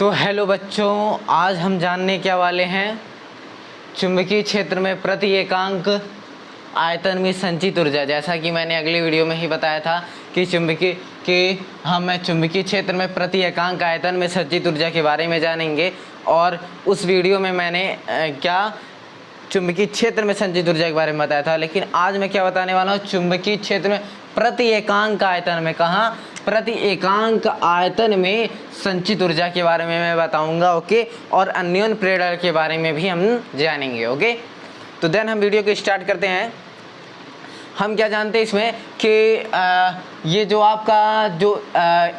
तो हेलो बच्चों, आज हम जानने क्या वाले हैं चुंबकीय क्षेत्र में प्रति एकांक आयतन में संचित ऊर्जा। जैसा कि मैंने अगली वीडियो में ही बताया था कि हम चुंबकीय क्षेत्र में प्रति एकांक आयतन में संचित ऊर्जा के बारे में जानेंगे। और उस वीडियो में मैंने चुंबकीय क्षेत्र में संचित ऊर्जा के बारे में बताया था। लेकिन आज मैं क्या बताने वाला हूँ, चुंबकीय क्षेत्र में प्रति एकांक आयतन में, कहाँ, प्रति एकांक आयतन में संचित ऊर्जा के बारे में मैं बताऊंगा। ओके, और अन्योन्य प्रेरण के बारे में भी हम जानेंगे। ओके, तो देन हम वीडियो को स्टार्ट करते हैं। हम क्या जानते हैं इसमें कि ये जो आपका जो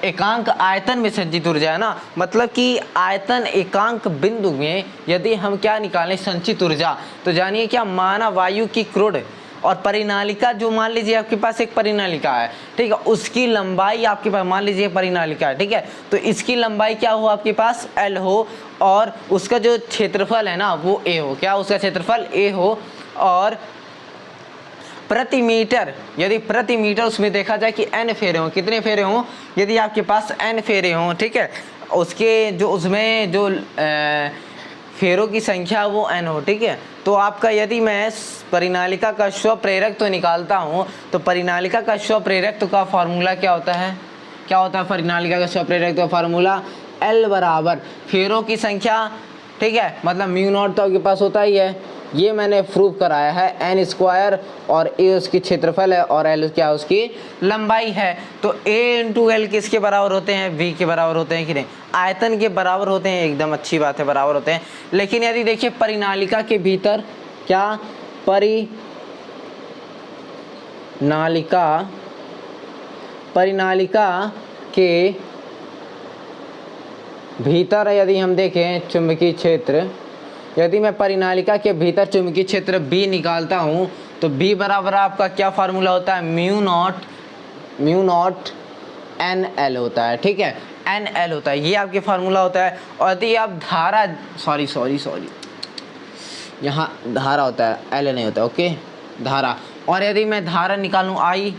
एकांक आयतन में संचित ऊर्जा है ना, मतलब कि आयतन एकांक बिंदु में यदि हम क्या निकालें संचित ऊर्जा, तो जानिए क्या, माना वायु की क्रोड और परिनालिका, जो मान लीजिए आपके पास एक परिनालिका है, ठीक है, उसकी लंबाई आपके पास, मान लीजिए परिनालिका है, ठीक है, तो इसकी लंबाई क्या हो आपके पास, L हो, और उसका जो क्षेत्रफल है ना वो A हो। क्या, उसका क्षेत्रफल A हो। और प्रति मीटर, यदि प्रति मीटर उसमें देखा जाए कि n फेरे हों, कितने फेरे हों, यदि आपके पास n फेरे हों, ठीक है, उसके जो उसमें जो फेरों की संख्या वो n हो, ठीक है, तो आपका यदि मैं परिनालिका का स्वप्रेरक तो निकालता हूँ, तो परिनालिका का स्वप्रेरक तो का फार्मूला क्या होता है, क्या होता है परिनालिका का स्वप्रेरक तो फार्मूला L बराबर फेरों की संख्या, ठीक है, मतलब म्यू नॉट तो आपके पास होता ही है, ये मैंने प्रूव कराया है, n स्क्वायर, और a उसकी क्षेत्रफल है और L क्या उसकी लंबाई है। तो a इंटू एल किसके बराबर होते हैं, v के बराबर होते हैं कि नहीं, आयतन के बराबर होते हैं, एकदम अच्छी बात है, बराबर होते हैं। लेकिन यदि देखिए परिनालिका के भीतर, क्या, परिनालिका के भीतर यदि हम देखें चुंबकीय क्षेत्र, यदि मैं परिनालिका के भीतर चुंबकीय क्षेत्र B निकालता हूँ, तो B बराबर आपका क्या फार्मूला होता है, म्यू नॉट NL होता है, ठीक है, NL होता है, ये आपके फार्मूला होता है। और यदि आप धारा, सॉरी यहाँ धारा होता है, L नहीं होता, ओके, धारा। और यदि मैं धारा निकालूँ I,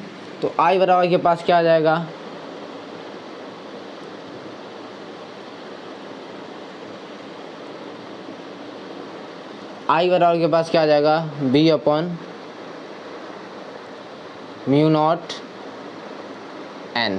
तो I बराबर के पास क्या आ जाएगा, I बराबर के पास क्या आ जाएगा, B upon mu naught N,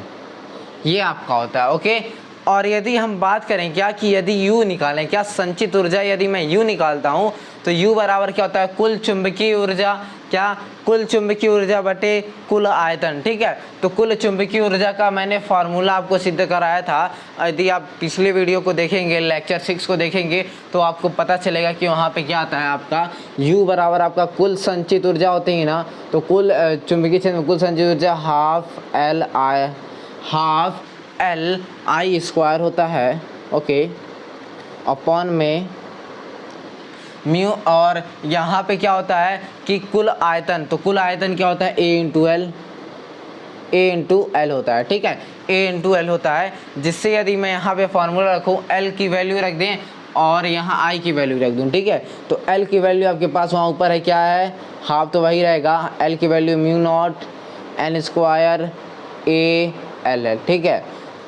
ये आपका होता है। ओके, और यदि हम बात करें क्या कि यदि U निकालें, क्या संचित ऊर्जा, यदि मैं U निकालता हूँ, तो U बराबर क्या होता है, कुल चुंबकीय ऊर्जा, क्या, कुल चुंबकीय ऊर्जा बटे कुल आयतन, ठीक है। तो कुल चुंबकीय ऊर्जा का मैंने फार्मूला आपको सिद्ध कराया था। यदि आप पिछले वीडियो को देखेंगे, लेक्चर 6 को देखेंगे, तो आपको पता चलेगा कि वहाँ पे क्या आता है आपका U बराबर आपका कुल संचित ऊर्जा होती है ना, तो कुल चुंबकीय क्षेत्र में कुल संचित ऊर्जा हाफ L I स्क्वायर होता है, ओके, अपॉन में म्यू, और यहाँ पे क्या होता है कि कुल आयतन, तो कुल आयतन क्या होता है, A इंटू एल होता है, ठीक है, A इंटू एल होता है। जिससे यदि मैं यहाँ पे फार्मूला रखूँ, L की वैल्यू रख दें और यहाँ I की वैल्यू रख दूँ, ठीक है, तो L की वैल्यू आपके पास वहाँ ऊपर है, क्या है, हाफ तो वही रहेगा, L की value mu naught N square AL है, ठीक है।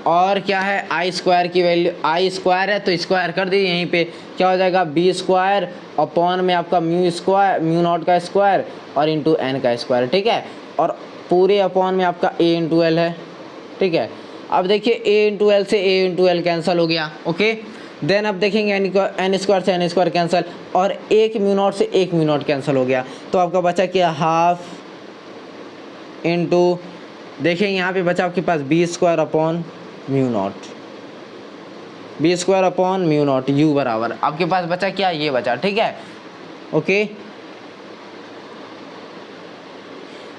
और क्या है, I स्क्वायर की वैल्यू, I स्क्वायर है तो स्क्वायर कर दीजिए, यहीं पे क्या हो जाएगा, B स्क्वायर अपॉन में आपका म्यू नॉट का स्क्वायर और इंटू N का स्क्वायर, ठीक है, और पूरे अपॉन में आपका A इंटू एल है, ठीक है। अब देखिए A इंटू एल से A इंटू एल कैंसिल हो गया, ओके। देन अब देखेंगे N स्क्वायर से N स्क्वायर कैंसिल, और एक म्यू नॉट से एक म्यू नॉट कैंसिल हो गया, तो आपका बचा क्या, हाफ इंटू, देखेंगे यहाँ पे बचा आपके पास B square upon mu naught, B square upon mu naught, U बराबर आपके पास बचा क्या, ये बचा, ठीक है, ओके,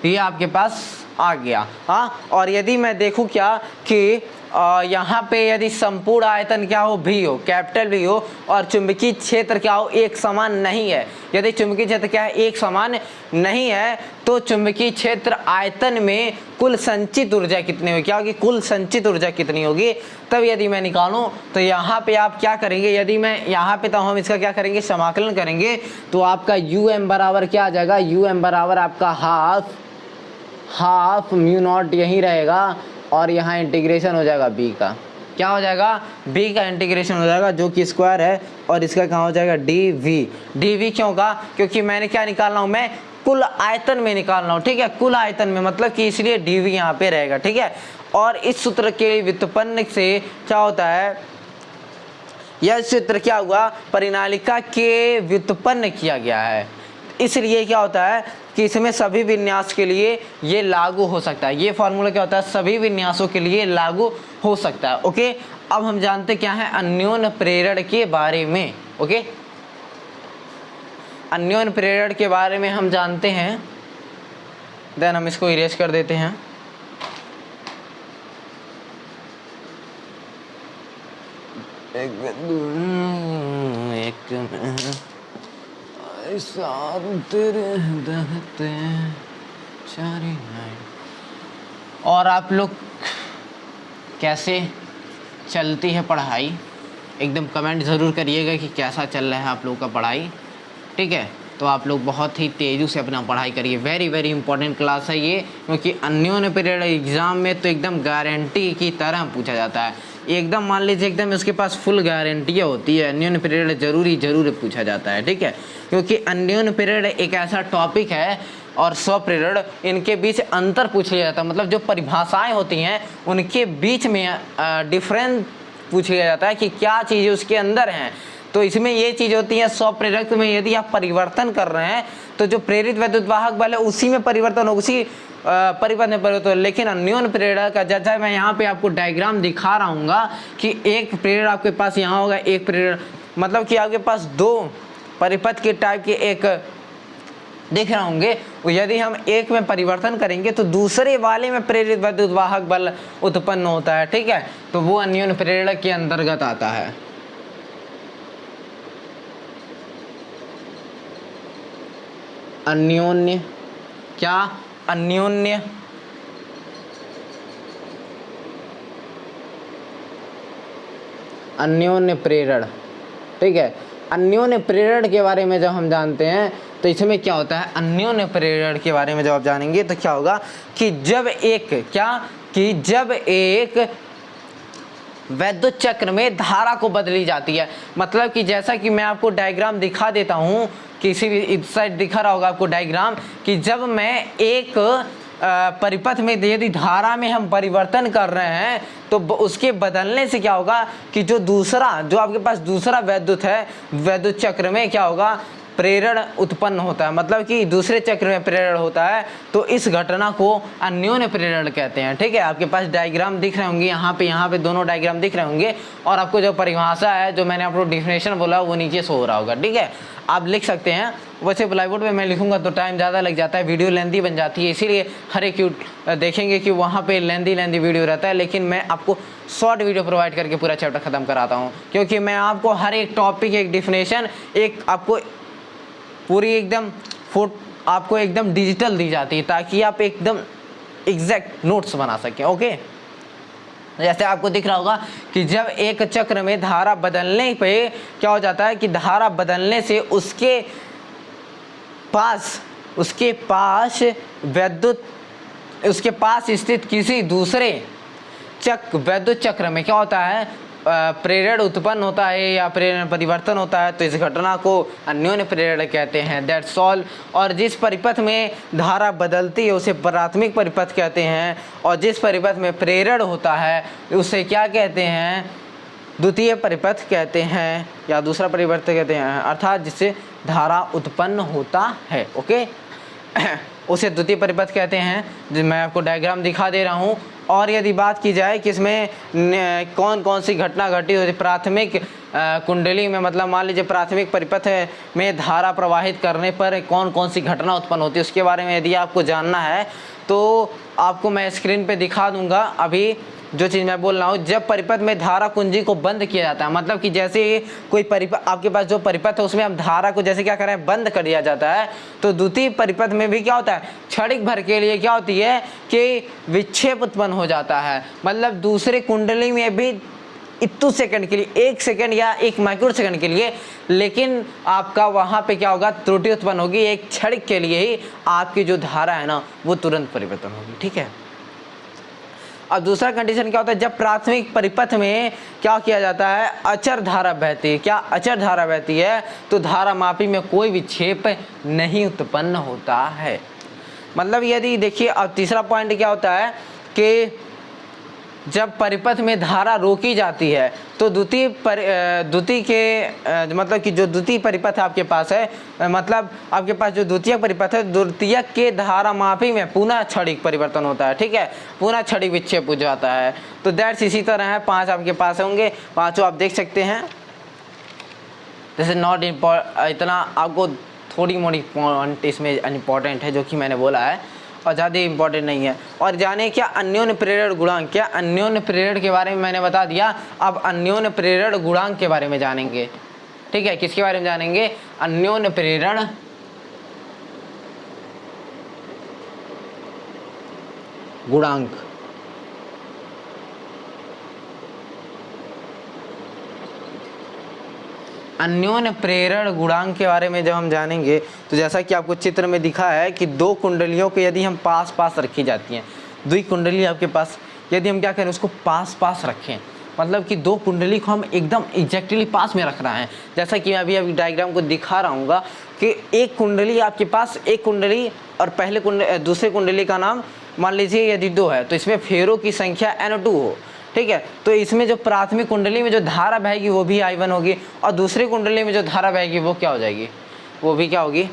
ये आपके पास आ गया। हाँ, और यदि मैं देखूं क्या कि यहाँ पे यदि संपूर्ण आयतन क्या हो, भी हो, कैपिटल भी हो, और चुंबकीय क्षेत्र क्या हो, एक समान नहीं है, यदि चुंबकीय क्षेत्र क्या है, एक समान नहीं है, तो चुंबकीय क्षेत्र आयतन में कुल संचित ऊर्जा कितनी होगी, क्या होगी, कुल संचित ऊर्जा कितनी होगी, तब यदि मैं निकालूं, तो यहाँ पे आप क्या करेंगे, यदि मैं यहाँ पे, तो हम इसका क्या करेंगे, समाकलन करेंगे, तो आपका UM बराबर क्या आ जाएगा, UM बराबर आपका हाफ म्यू नॉट यहीं रहेगा, और यहाँ इंटीग्रेशन हो जाएगा B का, क्या हो जाएगा, b का इंटीग्रेशन हो जाएगा जो कि स्क्वायर है, और इसका कहाँ हो जाएगा dv। dv क्यों होगा, क्योंकि मैंने क्या निकाल रहा हूँ, मैं कुल आयतन में निकाल रहा हूँ, ठीक है, कुल आयतन में, मतलब कि इसलिए dv यहाँ पे रहेगा, ठीक है। और इस सूत्र के व्युत्पन्न से क्या होता है, यह सूत्र क्या हुआ, परिनालिका के व्युत्पन्न किया गया है, इसलिए क्या होता है कि इसमें सभी विन्यास के लिए ये लागू हो सकता है। ये फॉर्मूला क्या होता है, सभी विन्यासों के लिए लागू हो सकता है। ओके, अब हम जानते क्या है अन्योन्य प्रेरण के बारे में। ओके, अन्योन्य प्रेरण के बारे में हम जानते हैं, देन हम इसको इरेज कर देते हैं। और आप लोग कैसे चलती है पढ़ाई, एकदम कमेंट ज़रूर करिएगा कि कैसा चल रहा है आप लोगों का पढ़ाई, ठीक है। तो आप लोग बहुत ही तेज़ी से अपना पढ़ाई करिए, वेरी वेरी इंपॉर्टेंट क्लास है ये, क्योंकि अन्योन्य प्रेरण एग्ज़ाम में तो एकदम गारंटी की तरह पूछा जाता है, एकदम मान लीजिए एकदम इसके पास फुल गारंटियाँ होती है, अन्योन्य प्रेरण जरूर पूछा जाता है, ठीक है। क्योंकि अन्योन्य प्रेरण एक ऐसा टॉपिक है और स्वप्रेरण, इनके बीच अंतर पूछ लिया जाता है, मतलब जो परिभाषाएं होती हैं उनके बीच में डिफरेंस पूछ लिया जाता है कि क्या चीज़ें उसके अंदर हैं। तो इसमें ये चीज़ होती है स्वप्रेरक में यदि आप परिवर्तन कर रहे हैं तो जो प्रेरित वैद्युत वाहक बल है उसी में परिवर्तन हो, उसी परिपथ में परिवर्तन। लेकिन अन्योन्य प्रेरण का जैसा मैं यहाँ पे आपको डायग्राम दिखा रहा हूँ कि एक प्रेरण आपके पास यहाँ होगा, एक प्रेरण मतलब कि आपके पास दो परिपथ के टाइप के एक देख रहे होंगे, यदि हम एक में परिवर्तन करेंगे तो दूसरे वाले में प्रेरित वैद्युत वाहक बल उत्पन्न होता है, ठीक है। तो वो अन्योन्य प्रेरण के अंतर्गत आता है। अन्योन्य क्या, अन्योन्य अन्योन्य प्रेरण, ठीक है। अन्योन्य प्रेरण के बारे में जब हम जानते हैं तो इसमें क्या होता है, अन्योन्य प्रेरण के बारे में जब आप जानेंगे तो क्या होगा कि जब एक वैद्युत चक्र में धारा को बदली जाती है, मतलब कि जैसा कि मैं आपको डायग्राम दिखा देता हूँ, किसी भी इस साइड दिखा रहा होगा आपको डायग्राम, कि जब मैं एक परिपथ में यदि धारा में हम परिवर्तन कर रहे हैं तो उसके बदलने से क्या होगा कि जो आपके पास दूसरा वैद्युत है, वैद्युत चक्र में क्या होगा, प्रेरण उत्पन्न होता है, मतलब कि दूसरे चक्र में प्रेरण होता है। तो इस घटना को अन्योन्य प्रेरण कहते हैं, ठीक है। आपके पास डायग्राम दिख रहे होंगे, यहाँ पे दोनों डायग्राम दिख रहे होंगे, और आपको जो परिभाषा है, जो मैंने आपको डिफिनेशन बोला, वो नीचे शो हो रहा होगा, ठीक है। आप लिख सकते हैं। वैसे ब्लैकबोर्ड पे मैं लिखूंगा तो टाइम ज़्यादा लग जाता है, वीडियो लेंथी बन जाती है, इसीलिए हर एक देखेंगे कि वहाँ पे लेंथी वीडियो रहता है, लेकिन मैं आपको शॉर्ट वीडियो प्रोवाइड करके पूरा चैप्टर खत्म कराता हूँ, क्योंकि मैं आपको हर एक टॉपिक, एक डिफिनेशन, एक आपको पूरी एकदम आपको एकदम डिजिटल दी जाती है, ताकि आप एकदम एग्जैक्ट नोट्स बना सकें। ओके, जैसे आपको दिख रहा होगा कि जब एक चक्र में धारा बदलने पे क्या हो जाता है कि धारा बदलने से उसके पास स्थित किसी दूसरे वैद्युत चक्र में क्या होता है, प्रेरण उत्पन्न होता है या प्रेरण परिवर्तन होता है। तो इस घटना को अन्योन्य प्रेरण कहते हैं, दैट्स ऑल। और जिस परिपथ में धारा बदलती है उसे प्राथमिक परिपथ कहते हैं, और जिस परिपथ में प्रेरण होता है उसे क्या कहते हैं, द्वितीय परिपथ कहते हैं, या दूसरा परिपथ कहते हैं, अर्थात जिससे धारा उत्पन्न होता है। ओके उसे द्वितीय परिपथ कहते हैं, जो मैं आपको डायग्राम दिखा दे रहा हूँ। और यदि बात की जाए कि इसमें कौन कौन सी घटना घटी होती, प्राथमिक कुंडली में, मतलब मान लीजिए प्राथमिक परिपथ में धारा प्रवाहित करने पर कौन कौन सी घटना उत्पन्न होती है, उसके बारे में यदि आपको जानना है तो आपको मैं स्क्रीन पे दिखा दूंगा अभी जो चीज़ मैं बोल रहा हूँ। जब परिपथ में धारा कुंजी को बंद किया जाता है, मतलब कि जैसे कोई परिपथ आपके पास जो परिपथ है उसमें हम धारा को जैसे क्या कर रहे हैं, बंद कर दिया जाता है, तो द्वितीय परिपथ में भी क्या होता है, क्षणिक भर के लिए क्या होती है कि विक्षेप उत्पन्न हो जाता है। मतलब दूसरे कुंडली में भी इतने सेकंड के लिए, 1 सेकंड या 1 माइक्रो सेकंड के लिए, लेकिन आपका वहाँ पे क्या होगा, त्रुटि उत्पन्न होगी। एक क्षणिक के लिए ही आपकी जो धारा है ना वो तुरंत परिवर्तन होगी, ठीक है। अब दूसरा कंडीशन क्या होता है, जब प्राथमिक परिपथ में क्या किया जाता है, अचर धारा बहती है। क्या अचर धारा बहती है तो धारामापी में कोई विक्षेप नहीं उत्पन्न होता है। मतलब यदि देखिए, अब तीसरा पॉइंट क्या होता है कि जब परिपथ में धारा रोकी जाती है तो द्वितीय के मतलब कि जो द्वितीय परिपथ आपके पास है, मतलब आपके पास जो द्वितीय परिपथ है, द्वितीयक के धारामापी में पुनः क्षणिक परिवर्तन होता है। ठीक है, पुनः क्षणिक विक्षेप हो जाता है। तो दैट्स इसी तरह है, 5 आपके पास होंगे, 5 आप देख सकते हैं। दिस इज नॉट इतना आपको थोड़ी मोड़ी पॉइंट इसमें इम्पॉर्टेंट है जो कि मैंने बोला है, और ज़्यादा इम्पोर्टेंट नहीं है। और जाने क्या अन्योन्य प्रेरण गुणांक, क्या अन्योन्य प्रेरण के बारे में मैंने बता दिया। अब अन्योन्य प्रेरण गुणांक के बारे में जानेंगे। ठीक है, किसके बारे में जानेंगे, अन्योन्य प्रेरण गुणांक। अन्योन्य प्रेरण गुणांक के बारे में जब हम जानेंगे तो जैसा कि आपको चित्र में दिखा है कि दो कुंडलियों को यदि हम पास पास रखी जाती हैं, दुई कुंडली आपके पास, यदि हम क्या करें उसको पास पास रखें, मतलब कि दो कुंडली को हम एकदम एग्जैक्टली पास में रख रहे हैं। जैसा कि मैं अभी डायग्राम को दिखा रहा हूँ कि एक कुंडली आपके पास, एक कुंडली और दूसरे कुंडली का नाम मान लीजिए यदि 2 है तो इसमें फेरों की संख्या N2 हो। ठीक है, तो इसमें जो प्राथमिक कुंडली में जो धारा बहेगी वो भी I1 होगी, और दूसरी कुंडली में जो धारा बहेगी वो क्या हो जाएगी, वो भी क्या होगी।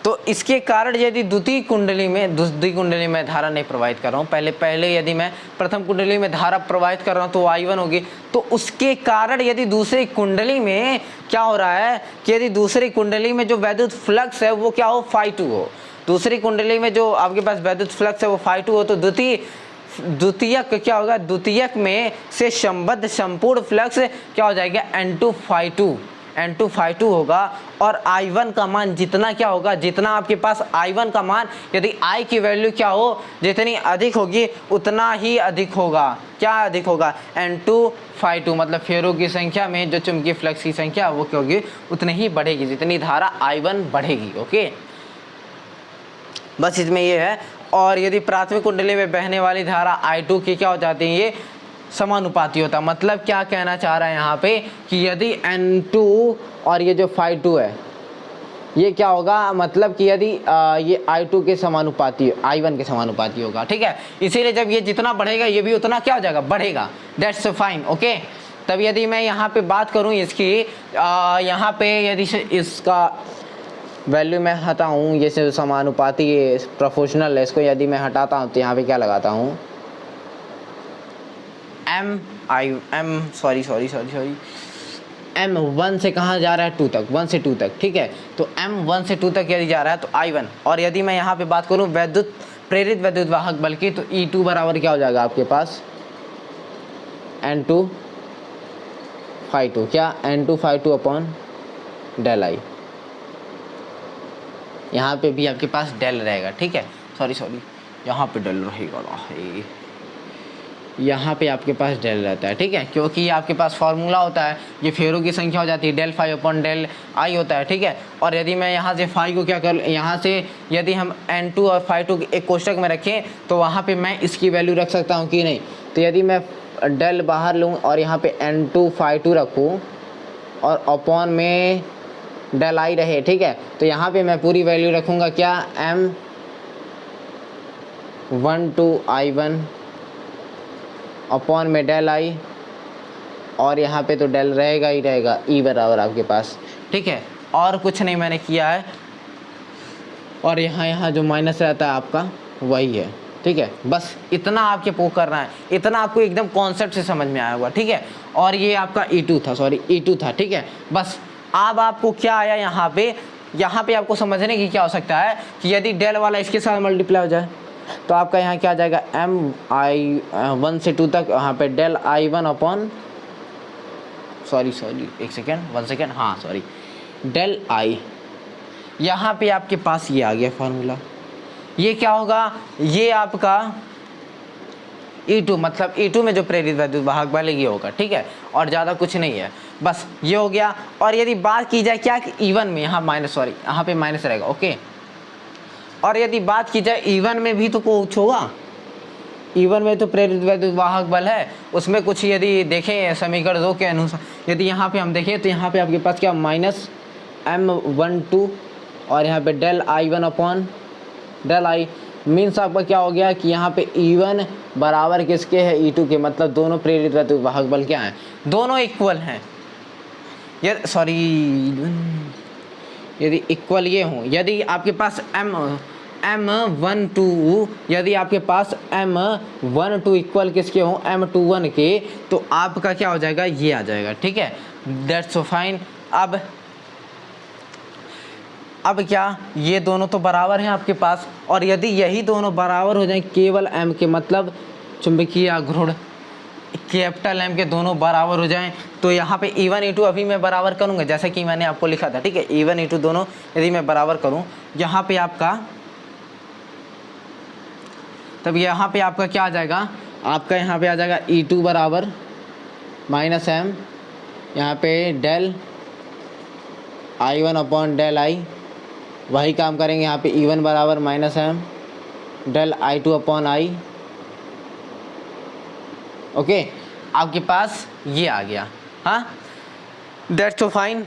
तो इसके कारण यदि द्वितीय कुंडली में धारा नहीं प्रवाहित कर रहा हूँ, पहले यदि मैं प्रथम कुंडली में धारा प्रवाहित कर रहा हूँ तो I1 होगी, तो उसके कारण यदि दूसरी कुंडली में क्या हो रहा है कि यदि दूसरी कुंडली में जो वैद्युत फ्लक्स है वो क्या हो, Φ2 हो। दूसरी कुंडली में जो आपके पास वैद्युत फ्लक्स है वो Φ2 हो, तो द्वितीयक क्या होगा, द्वितीयक में से संबद्ध संपूर्ण फ्लक्स क्या हो जाएगा, N2 Φ2 होगा। और I1 का मान जितना क्या होगा, जितना आपके पास I1 का मान यदि I की वैल्यू क्या हो, जितनी अधिक होगी उतना ही अधिक होगा, क्या अधिक होगा, N2 Φ2, मतलब फेरों की संख्या में जो चुंबकीय फ्लक्स की संख्या वो क्या होगी, उतनी ही बढ़ेगी जितनी धारा I1 बढ़ेगी। ओके, बस इसमें ये है। और यदि प्राथमिक कुंडली में बहने वाली धारा I2 की क्या हो जाती है, ये समानुपाती होता है। मतलब क्या कहना चाह रहा है यहाँ पे कि यदि N2 और ये जो Φ2 है ये क्या होगा, मतलब कि यदि ये I2 के समानुपाती, I1 के समानुपाती होगा। ठीक है, इसीलिए जब ये जितना बढ़ेगा ये भी उतना क्या हो जाएगा, बढ़ेगा। That's fine. ओके, तब यदि मैं यहाँ पे बात करूँ इसकी, यहाँ पे यदि इसका वैल्यू मैं हटाऊँ, ये समानुपाती प्रोपोर्शनल है, इसको यदि मैं हटाता हूँ तो यहाँ पे क्या लगाता हूँ, M1 से कहाँ जा रहा है, 2 तक, 1 से 2 तक। ठीक है, तो M1 से 2 तक यदि जा रहा है तो I1। और यदि मैं यहाँ पे बात करूँ प्रेरित वैद्युत वाहक बल की, तो E2 बराबर क्या हो जाएगा आपके पास, N2 Φ2, क्या N2 Φ2 अपॉन डेल I। यहाँ पे भी आपके पास डेल रहेगा। ठीक है, सॉरी यहाँ पे डेल रहेगा, यहाँ पे आपके पास डेल रहता है। ठीक है, क्योंकि ये आपके पास फॉर्मूला होता है, ये फेरों की संख्या हो जाती है, del phi upon del I होता है। ठीक है, और यदि मैं यहाँ से फाई को क्या कर, यहाँ से यदि हम N2 और Φ2 एक कोष्टक में रखें तो वहाँ पे मैं इसकी वैल्यू रख सकता हूँ कि नहीं। तो यदि मैं डेल बाहर लूँ और यहाँ पे N2 Φ2 रखूँ और अपॉन में डेल आई रहे, ठीक है, तो यहाँ पे मैं पूरी वैल्यू रखूँगा क्या, M12 I1 अपॉन में डेल आई, और यहाँ पे तो डेल रहेगा ही रहेगा, E बराबर आपके पास। ठीक है, और कुछ नहीं मैंने किया है, और यहाँ जो माइनस रहता है आपका वही है। ठीक है, बस इतना आपके को करना है, इतना आपको एकदम कॉन्सेप्ट से समझ में आया होगा। ठीक है, और ये आपका E2 था। ठीक है, बस अब आपको क्या आया यहाँ पे आपको समझने की क्या हो सकता है कि यदि डेल वाला इसके साथ मल्टीप्लाई हो जाए तो आपका यहाँ क्या आ जाएगा, M1 से 2 तक, यहाँ पे del I1 upon del I। यहाँ पे आपके पास ये आ गया फार्मूला। ये क्या होगा, ये आपका E2, मतलब E2 में जो प्रेरित वैद्युत वाहक बल ये होगा। ठीक है, और ज़्यादा कुछ नहीं है, बस ये हो गया। और यदि बात की जाए क्या कि E1 में, यहाँ पे माइनस रहेगा। ओके, और यदि बात की जाए E1 में भी तो कुछ होगा, E1 में तो प्रेरित वैद्युत वाहक बल है, उसमें कुछ यदि देखें समीकरण 2 के अनुसार, यदि यहाँ पे हम देखें तो यहाँ पे आपके पास क्या माइनस M12 और यहाँ पे del I1 upon del I means आपका क्या हो गया कि यहाँ पे E1 बराबर किसके है, E2 के, मतलब दोनों प्रेरित वैद्युत वाहक बल क्या हैं, दोनों इक्वल हैं। यदि इक्वल ये हों, यदि आपके पास M12 यदि आपके पास M12 इक्वल किसके हों, M21 के, तो आपका क्या हो जाएगा, ये आ जाएगा। ठीक है, दैट्स सो फाइन। अब क्या ये दोनों तो बराबर हैं आपके पास, और यदि यही दोनों बराबर हो जाएं केवल M के, मतलब चुंबकीय आघूर्ण कैपिटल M के दोनों बराबर हो जाएं, तो यहाँ पे E1 E2 अभी मैं बराबर करूँगा जैसा कि मैंने आपको लिखा था। ठीक है, E1 E2 दोनों यदि मैं बराबर करूँ यहाँ पे आपका, तब यहाँ पे आपका क्या आ जाएगा, आपका यहाँ पे आ जाएगा E2 बराबर माइनस M, यहाँ पे del I1 upon del I, वही काम करेंगे यहाँ पे E1 बराबर minus M del I2 upon I। Okay, आपके पास ये आ गया। हाँ, दैट्स सो फाइन,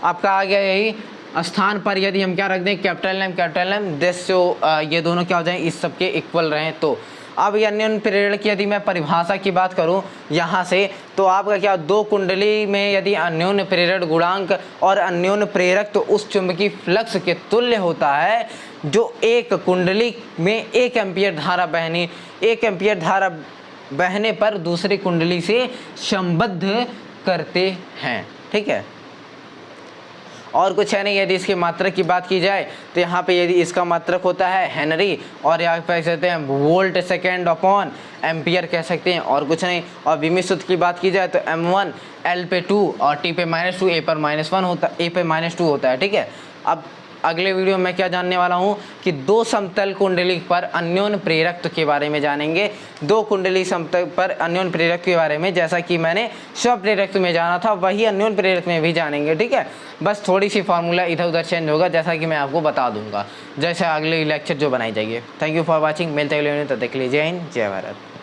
आपका आ गया यही। स्थान पर यदि हम क्या रख दें, कैपिटल M दिस, जो ये दोनों क्या हो जाएं, इस सब के इक्वल रहें। तो अब ये अन्योन्य प्रेरण की यदि मैं परिभाषा की बात करूं यहाँ से, तो आपका क्या, दो कुंडली में यदि अन्योन्य प्रेरण गुणांक और अन्योन्य प्रेरक तो उस चुंबकीय फ्लक्स के तुल्य होता है जो एक कुंडली में 1 एम्पीयर धारा बहने पर दूसरी कुंडली से संबद्ध करते हैं। ठीक है, और कुछ है नहीं। यदि इसके मात्रक की बात की जाए तो यहाँ पे यदि इसका मात्रक होता है हेनरी, और यहाँ पे कह सकते हैं वोल्ट सेकेंड अपॉन एम्पियर कह सकते हैं, और कुछ नहीं। और विमित सूत्र की बात की जाए तो M1 L पे 2 और T पे -2 A पर -1 होता, A पे -2 होता है। ठीक है, अब अगले वीडियो में क्या जानने वाला हूँ कि दो समतल कुंडली पर अन्योन्य प्रेरक के बारे में जानेंगे। दो कुंडली समतल पर अन्योन्य प्रेरक के बारे में, जैसा कि मैंने स्वप्रेरक में जाना था वही अन्योन्य प्रेरक में भी जानेंगे। ठीक है, बस थोड़ी सी फार्मूला इधर उधर चेंज होगा, जैसा कि मैं आपको बता दूंगा जैसे अगले लेक्चर जो बनाई जाएगी। थैंक यू फॉर वॉचिंग, मिलते हैं, तब तक के लिए जय हिंद, जय भारत।